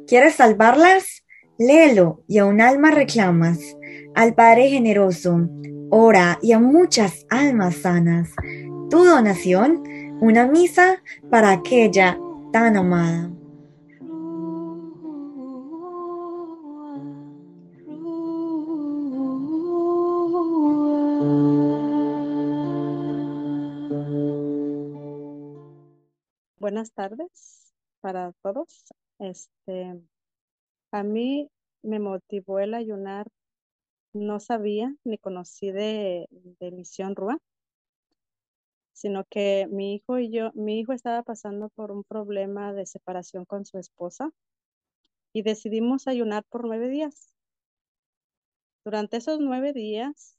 ¿Quieres salvarlas? Léelo y a un alma reclamas. Al Padre generoso, ora y a muchas almas sanas. Tu donación, una misa para aquella tan amada. Buenas tardes para todos. A mí me motivó el ayunar. No sabía ni conocí de Misión Rúa, sino que mi hijo estaba pasando por un problema de separación con su esposa y decidimos ayunar por 9 días. Durante esos 9 días,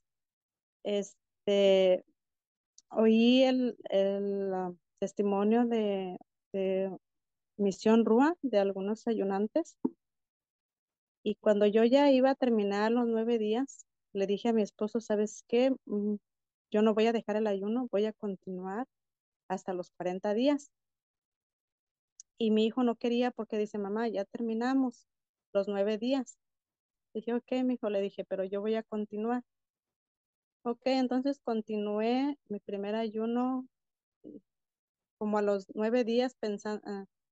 este, oí el testimonio de Misión Rúa de algunos ayunantes. Y cuando yo ya iba a terminar los 9 días, le dije a mi esposo, ¿sabes qué? Yo no voy a dejar el ayuno, voy a continuar hasta los 40 días. Y mi hijo no quería porque dice, mamá, ya terminamos los 9 días. Dije, ok, mi hijo, le dije, pero yo voy a continuar. Ok, entonces continué mi primer ayuno como a los 9 días pensando,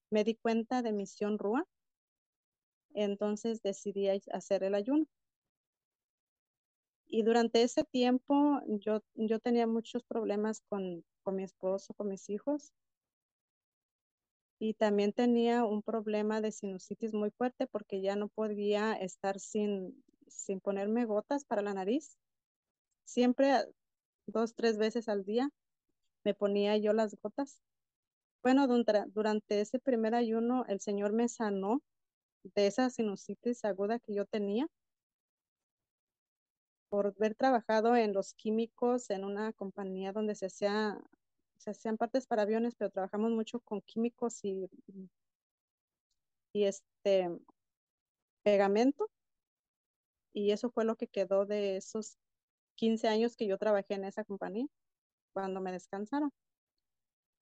me di cuenta de Misión Rúa, entonces decidí hacer el ayuno. Y durante ese tiempo yo tenía muchos problemas con mi esposo, con mis hijos, y también tenía un problema de sinusitis muy fuerte porque ya no podía estar sin ponerme gotas para la nariz. Siempre 2, 3 veces al día me ponía yo las gotas. Bueno, durante ese primer ayuno el Señor me sanó de esa sinusitis aguda que yo tenía por haber trabajado en los químicos en una compañía donde se hacían partes para aviones, pero trabajamos mucho con químicos y pegamento, y eso fue lo que quedó de esos 15 años que yo trabajé en esa compañía cuando me descansaron.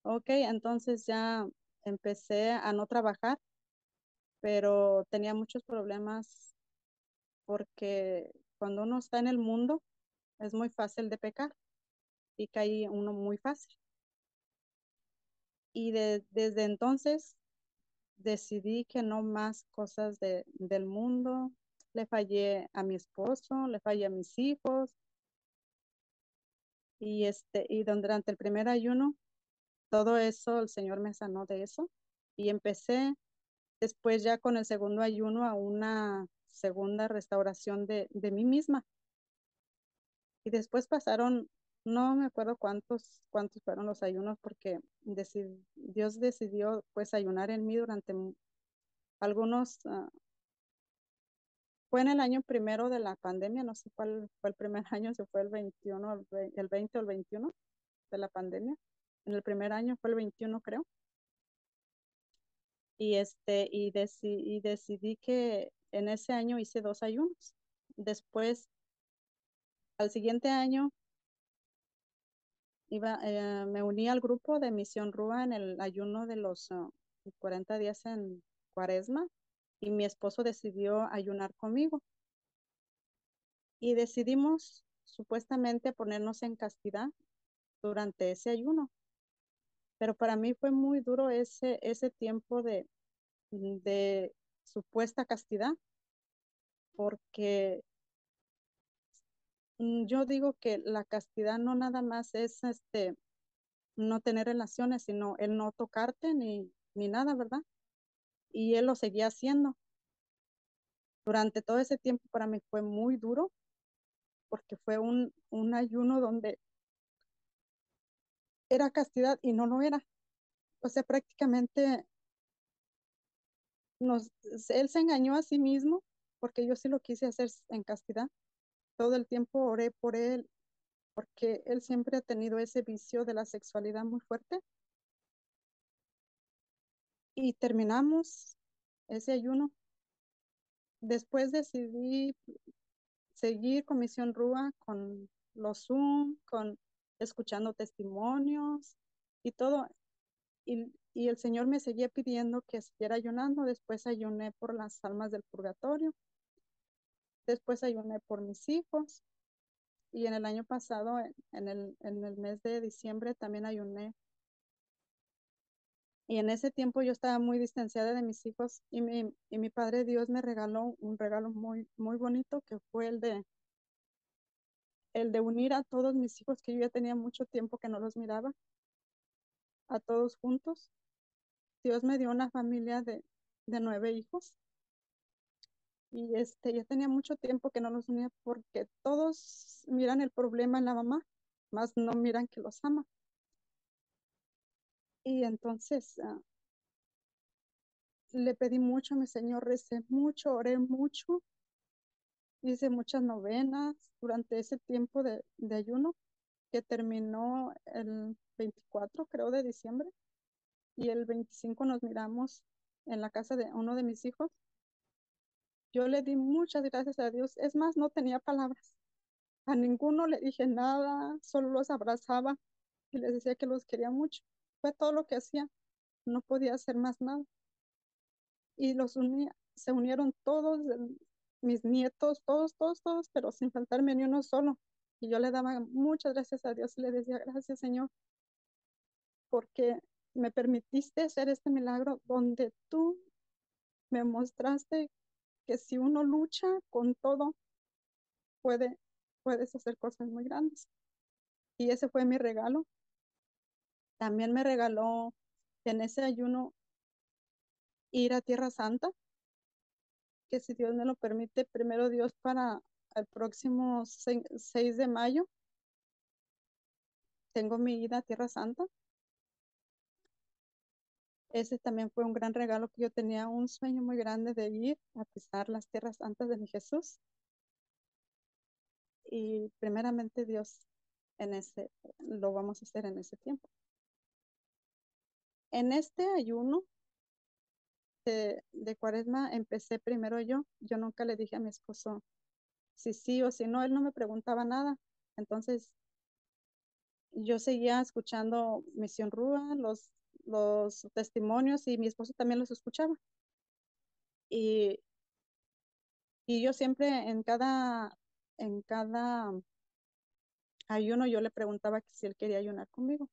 Ok, entonces ya empecé a no trabajar, pero tenía muchos problemas porque cuando uno está en el mundo es muy fácil de pecar y cae uno muy fácil. Y desde entonces decidí que no más cosas del mundo. Le fallé a mi esposo, le fallé a mis hijos y durante el primer ayuno, todo eso, el Señor me sanó de eso y empecé después ya con el segundo ayuno a una segunda restauración de mí misma. Y después pasaron, no me acuerdo cuántos fueron los ayunos porque Dios decidió pues ayunar en mí durante algunos. Fue en el año primero de la pandemia, no sé cuál fue el primer año, si fue el 21, el 20 o el 21 de la pandemia. En el primer año fue el 21, creo. Y decidí que en ese año hice 2 ayunos. Después, al siguiente año, me uní al grupo de Misión Rúa en el ayuno de los 40 días en Cuaresma, y mi esposo decidió ayunar conmigo. Y decidimos supuestamente ponernos en castidad durante ese ayuno. Pero para mí fue muy duro ese tiempo de supuesta castidad, porque yo digo que la castidad no nada más es no tener relaciones, sino el no tocarte ni nada, ¿verdad? Y él lo seguía haciendo. Durante todo ese tiempo para mí fue muy duro, porque fue un ayuno donde era castidad y no lo era. O sea, prácticamente nos, él se engañó a sí mismo, porque yo sí lo quise hacer en castidad. Todo el tiempo oré por él, porque él siempre ha tenido ese vicio de la sexualidad muy fuerte. Y terminamos ese ayuno. Después decidí seguir con Misión Rúa, con los Zoom, con escuchando testimonios y todo. Y y el Señor me seguía pidiendo que siguiera ayunando. Después ayuné por las almas del purgatorio, después ayuné por mis hijos, y en el año pasado, en el mes de diciembre, también ayuné. Y en ese tiempo yo estaba muy distanciada de mis hijos, y mi Padre Dios me regaló un regalo muy, muy bonito, que fue el de unir a todos mis hijos, que yo ya tenía mucho tiempo que no los miraba, a todos juntos. Dios me dio una familia de 9 hijos, y ya tenía mucho tiempo que no los unía, porque todos miran el problema en la mamá, más no miran que los ama. Y entonces le pedí mucho a mi Señor, recé mucho, oré mucho, hice muchas novenas durante ese tiempo de ayuno, que terminó el 24, creo, de diciembre, y el 25 nos miramos en la casa de uno de mis hijos. Yo le di muchas gracias a Dios. Es más, no tenía palabras. A ninguno le dije nada, solo los abrazaba y les decía que los quería mucho. Fue todo lo que hacía. No podía hacer más nada. Y los unía, se unieron todos, mis nietos, todos, todos, todos, pero sin faltarme ni uno solo. Y yo le daba muchas gracias a Dios y le decía, gracias, Señor, porque me permitiste hacer este milagro donde tú me mostraste que si uno lucha con todo, puede, puedes hacer cosas muy grandes. Y ese fue mi regalo. También me regaló en ese ayuno ir a Tierra Santa, que si Dios me lo permite, primero Dios, para el próximo 6 de mayo, tengo mi ida a Tierra Santa. Ese también fue un gran regalo, que yo tenía un sueño muy grande de ir a pisar las tierras santas de mi Jesús. Y primeramente Dios, lo vamos a hacer en ese tiempo. En este ayuno de Cuaresma empecé primero yo nunca le dije a mi esposo si sí o si no, él no me preguntaba nada. Entonces yo seguía escuchando Misión Rúa, los testimonios, y mi esposo también los escuchaba. Y, y yo siempre en cada ayuno yo le preguntaba que si él quería ayunar conmigo.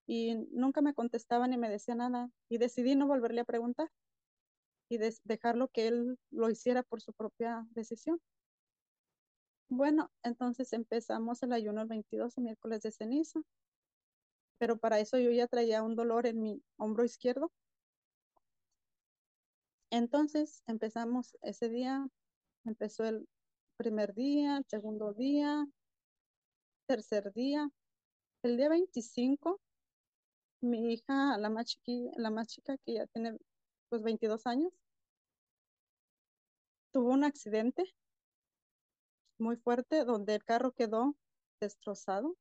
Y nunca me contestaba ni me decía nada. Y decidí no volverle a preguntar y dejarlo que él lo hiciera por su propia decisión. Bueno, entonces empezamos el ayuno el 22, el miércoles de ceniza, pero para eso yo ya traía un dolor en mi hombro izquierdo. Entonces empezamos ese día, empezó el primer día, el segundo día, tercer día. El día 25, mi hija, la más chica, que ya tiene pues 22 años, tuvo un accidente muy fuerte donde el carro quedó destrozado,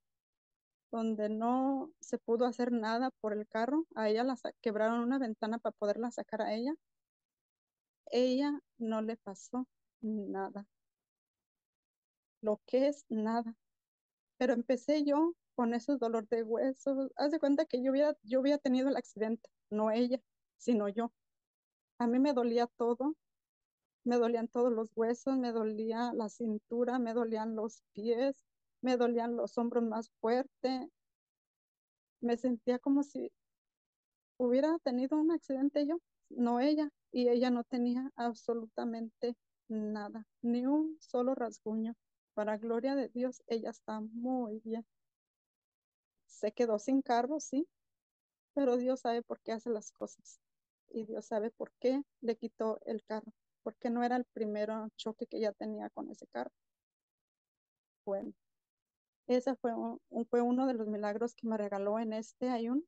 donde no se pudo hacer nada por el carro. A ella quebraron una ventana para poderla sacar a ella. Ella no le pasó nada, lo que es nada. Pero empecé yo con esos dolores de huesos. Haz de cuenta que yo había tenido el accidente, no ella, sino yo. A mí me dolía todo, me dolían todos los huesos, me dolía la cintura, me dolían los pies, me dolían los hombros más fuerte. Me sentía como si hubiera tenido un accidente yo, no ella, y ella no tenía absolutamente nada, ni un solo rasguño. Para gloria de Dios, ella está muy bien. Se quedó sin carro, sí, pero Dios sabe por qué hace las cosas. Y Dios sabe por qué le quitó el carro, porque no era el primer choque que ella tenía con ese carro. Bueno, ese fue uno de los milagros que me regaló en este ayuno.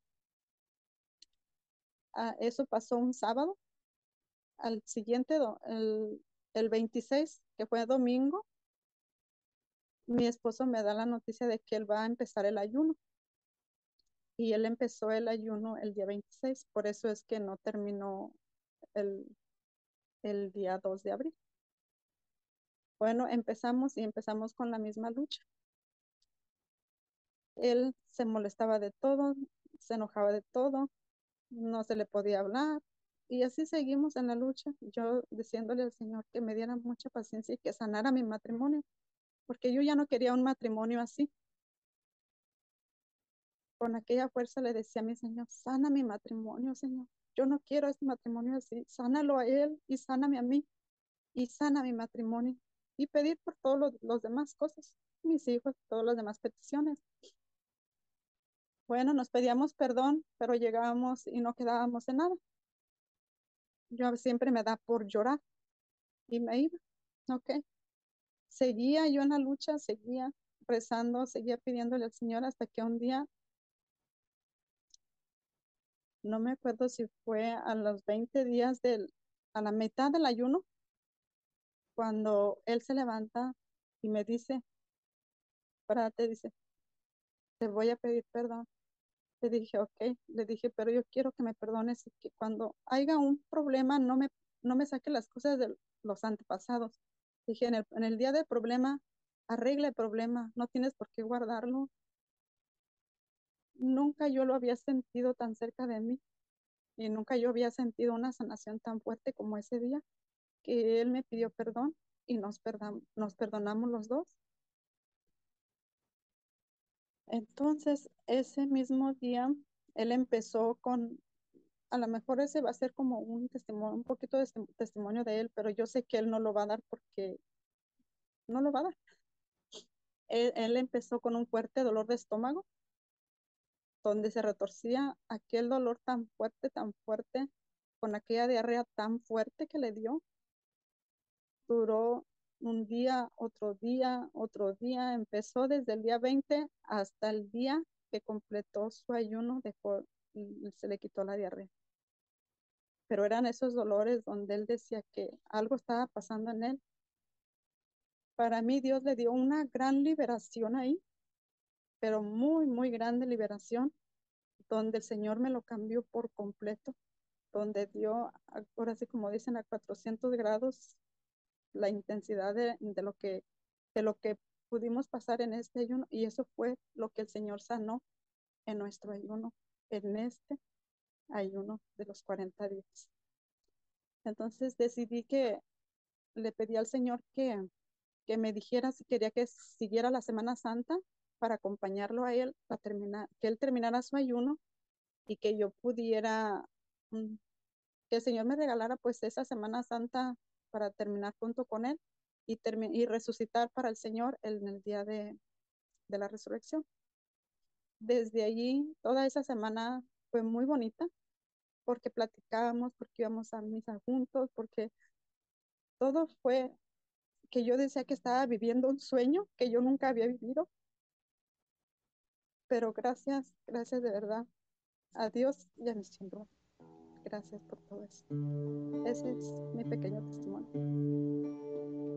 Eso pasó un sábado. Al siguiente, el 26, que fue domingo, mi esposo me da la noticia de que él va a empezar el ayuno. Y él empezó el ayuno el día 26, por eso es que no terminó el, el día 2 de abril. Bueno, empezamos con la misma lucha. Él se molestaba de todo, se enojaba de todo, no se le podía hablar. Y así seguimos en la lucha, yo diciéndole al Señor que me diera mucha paciencia y que sanara mi matrimonio, porque yo ya no quería un matrimonio así. Con aquella fuerza le decía a mi Señor, sana mi matrimonio, Señor. Yo no quiero este matrimonio así, sánalo a él y sáname a mí y sana mi matrimonio. Y pedir por todos los demás cosas, mis hijos, todas las demás peticiones. Bueno, nos pedíamos perdón, pero llegábamos y no quedábamos en nada. Yo siempre me da por llorar y me iba. Ok. Seguía yo en la lucha, seguía rezando, seguía pidiéndole al Señor hasta que un día, no me acuerdo si fue a los 20 días a la mitad del ayuno, cuando él se levanta y me dice, te dice, te voy a pedir perdón. Le dije, ok, le dije, pero yo quiero que me perdones y que cuando haya un problema no me saque las cosas de los antepasados. Dije, en el día del problema, arregla el problema, no tienes por qué guardarlo. Nunca yo lo había sentido tan cerca de mí y nunca yo había sentido una sanación tan fuerte como ese día, que él me pidió perdón y nos perdonamos los dos. Entonces, ese mismo día, él empezó a lo mejor ese va a ser como un testimonio, un poquito de testimonio de él, pero yo sé que él no lo va a dar porque no lo va a dar. Él empezó con un fuerte dolor de estómago, donde se retorcía aquel dolor tan fuerte, con aquella diarrea tan fuerte que le dio. Duró un día, otro día, empezó desde el día 20 hasta el día que completó su ayuno, y se le quitó la diarrea. Pero eran esos dolores donde él decía que algo estaba pasando en él. Para mí Dios le dio una gran liberación ahí, pero muy, muy grande liberación, donde el Señor me lo cambió por completo, donde dio, ahora sí como dicen, a 400 grados la intensidad de lo que pudimos pasar en este ayuno, y eso fue lo que el Señor sanó en nuestro ayuno, en este ayuno de los 40 días. Entonces decidí le pedí al Señor que me dijera si quería que siguiera la Semana Santa para acompañarlo a él, que él terminara su ayuno y que yo pudiera, mm, que el Señor me regalara pues esa Semana Santa para terminar junto con él y resucitar para el Señor en el día de la resurrección. Desde allí, toda esa semana fue muy bonita porque platicábamos, porque íbamos a misa juntos, porque todo fue que yo decía que estaba viviendo un sueño que yo nunca había vivido, pero gracias, gracias de verdad a Dios y a mi Señor. Gracias por todo eso. Ese es mi pequeño testimonio.